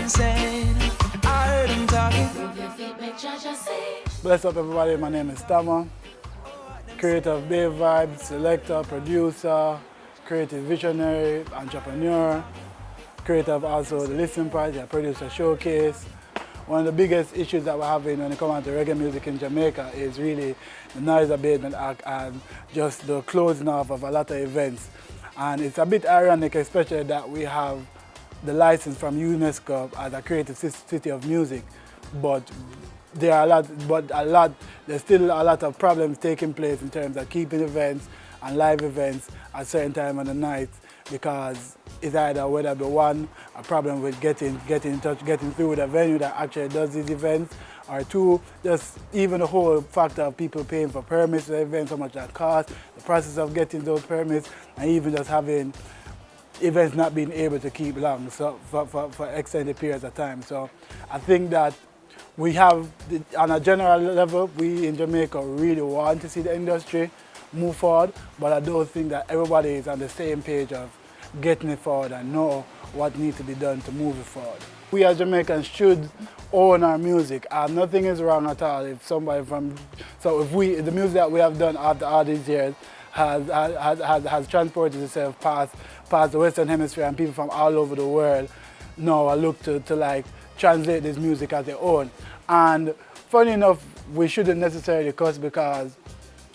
dancing. I heard him talking. Bless up everybody, my name is Stamma, creator of Bay Vibes, selector, producer, creative visionary, entrepreneur, creator of also the listening party, I produce a showcase. One of the biggest issues that we're having when it comes to reggae music in Jamaica is really the Noise Abatement Act and just the closing off of a lot of events. And it's a bit ironic, especially that we have the license from UNESCO as a creative city of music, but there's still a lot of problems taking place in terms of keeping events and live events at certain time of the night, because it's either whether be one, a problem with getting in touch, getting through with a venue that actually does these events, or two, just even the whole factor of people paying for permits for events, how much that costs, the process of getting those permits, and even just having events not being able to keep long so for extended periods of time. So I think that we have, on a general level, we in Jamaica really want to see the industry move forward, but I don't think that everybody is on the same page of getting it forward and know what needs to be done to move it forward. We as Jamaicans should own our music. Nothing is wrong at all if somebody if the music that we have done after all these years has transported itself past the Western Hemisphere, and people from all over the world now look to like translate this music as their own. And funny enough, we shouldn't necessarily cuss, because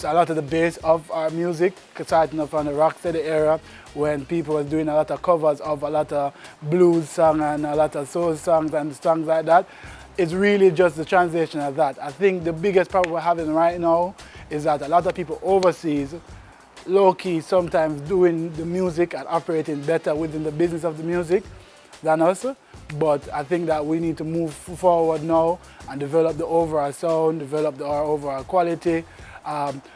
a lot of the base of our music, starting off from the Rocksteady era, when people were doing a lot of covers of a lot of blues songs and a lot of soul songs and songs like that, it's really just the translation of that. I think the biggest problem we're having right now is that a lot of people overseas, low-key, sometimes doing the music and operating better within the business of the music than us. But I think that we need to move forward now and develop the overall sound, develop our overall quality,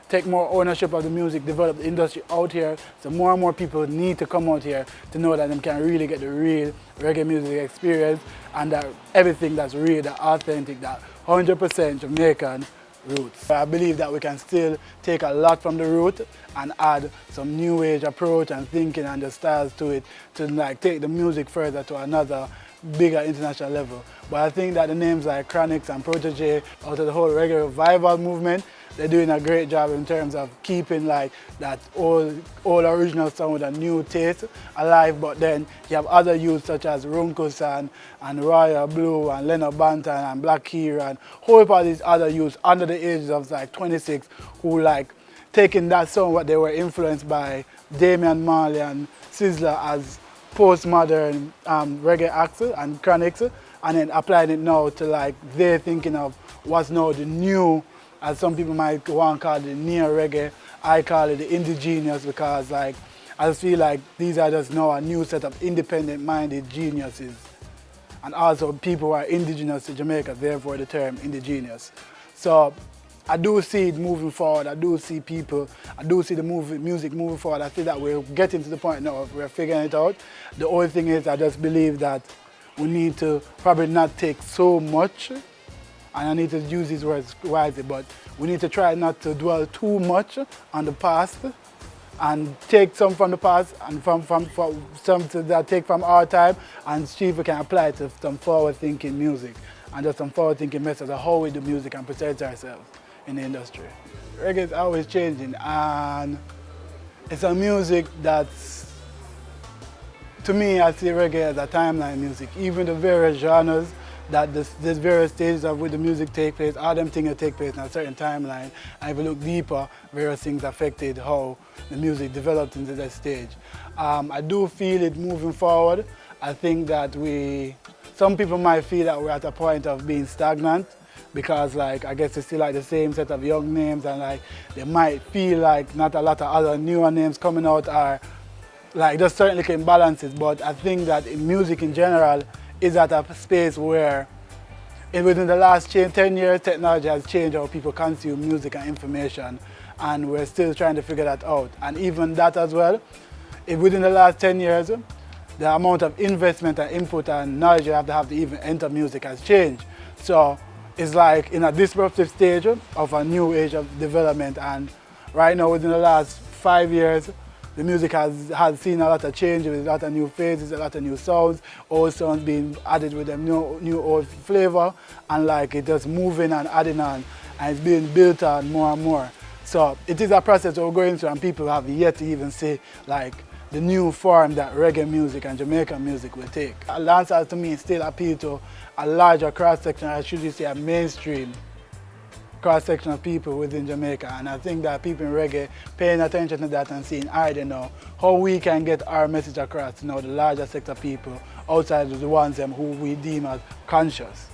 take more ownership of the music, develop the industry out here, so more and more people need to come out here to know that they can really get the real reggae music experience, and that everything that's real, that authentic, that 100% Jamaican roots. I believe that we can still take a lot from the root and add some new age approach and thinking and the styles to it to like take the music further to another bigger international level. But I think that the names like Chronics and Protege, out of the whole reggae revival movement, they're doing a great job in terms of keeping like that old original sound with a new taste alive. But then you have other youths such as Runkus and Royal Blue and Leonard Bantan and Black Keir and a whole heap of these other youths under the ages of like 26 who like taking that sound what they were influenced by Damian Marley and Sizzla as postmodern reggae acts and chronics, and then applying it now to like they're thinking of what's now the new, as some people might want to call it, the neo reggae. I call it the indigenous, because like I feel like these are just now a new set of independent minded geniuses, and also people who are indigenous to Jamaica, therefore the term indigenous. So I do see it moving forward. I do see people, I do see the music moving forward. I feel that we're getting to the point now of we're figuring it out. The only thing is I just believe that we need to probably not take so much, and I need to use these words wisely, but we need to try not to dwell too much on the past and take some from the past and from some that take from our time and see if we can apply it to some forward-thinking music and just some forward-thinking message of how we do music and present ourselves in the industry. Reggae is always changing, and it's a music that's, to me, I see reggae as a timeline music. Even the various genres that there's various stages of where the music take place, all them things take place in a certain timeline. And if you look deeper, various things affected how the music developed into that stage. I do feel it moving forward. I think that some people might feel that we're at a point of being stagnant, because like I guess it's still like the same set of young names, and like they might feel like not a lot of other newer names coming out are like just certain little imbalances. But I think that in music in general is at a space where within the last 10 years technology has changed how people consume music and information, and we're still trying to figure that out. And even that as well, within the last 10 years the amount of investment and input and knowledge you have to even enter music has changed. So it's like in a disruptive stage of a new age of development, and right now within the last 5 years the music has seen a lot of changes, with a lot of new phases, a lot of new sounds, old sounds being added with a new old flavor, and like it just moving and adding on, and it's being built on more and more. So it is a process we're going through, and people have yet to even see like the new form that reggae music and Jamaican music will take. Dancehall to me still appeal to a larger cross-section, I should say a mainstream cross-section of people within Jamaica, and I think that people in reggae paying attention to that and seeing, I don't know, how we can get our message across to the larger sector of people outside of the ones who we deem as conscious.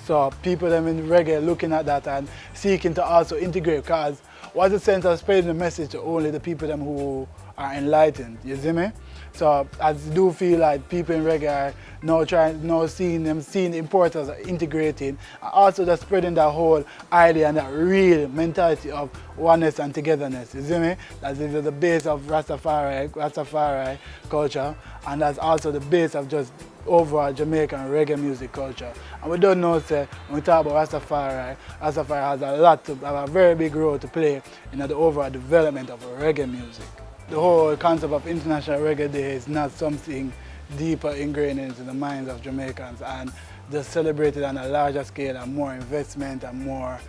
So people them in reggae looking at that and seeking to also integrate, because what's the sense of spreading the message to only the people them who are enlightened, you see me? So I do feel like people in reggae are now seeing the importance of integrating, and also just spreading that whole idea and that real mentality of oneness and togetherness, you see me? That is the base of Rastafari culture, and that's also the base of just overall Jamaican reggae music culture. And we don't know, say, when we talk about Rastafari has a very big role to play in the overall development of reggae music. The whole concept of International Reggae Day is not something deeper ingrained into the minds of Jamaicans, and just celebrated on a larger scale and more investment and more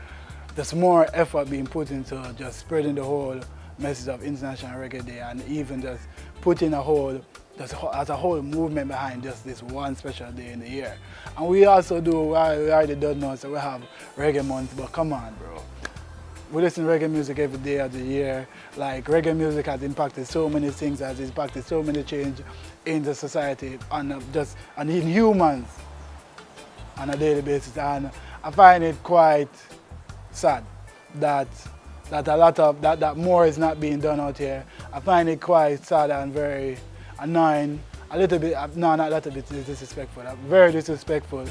effort being put into just spreading the whole message of International Reggae Day, and even just putting as a whole movement behind just this one special day in the year. And we also we already don't know, so we have Reggae Month, but come on, bro. We listen to reggae music every day of the year. Like, reggae music has impacted so many things, has impacted so many change in the society and in humans on a daily basis. And I find it quite sad that a lot of that more is not being done out here. I find it quite sad and very annoying. A little bit, no, not a little bit disrespectful. Very disrespectful.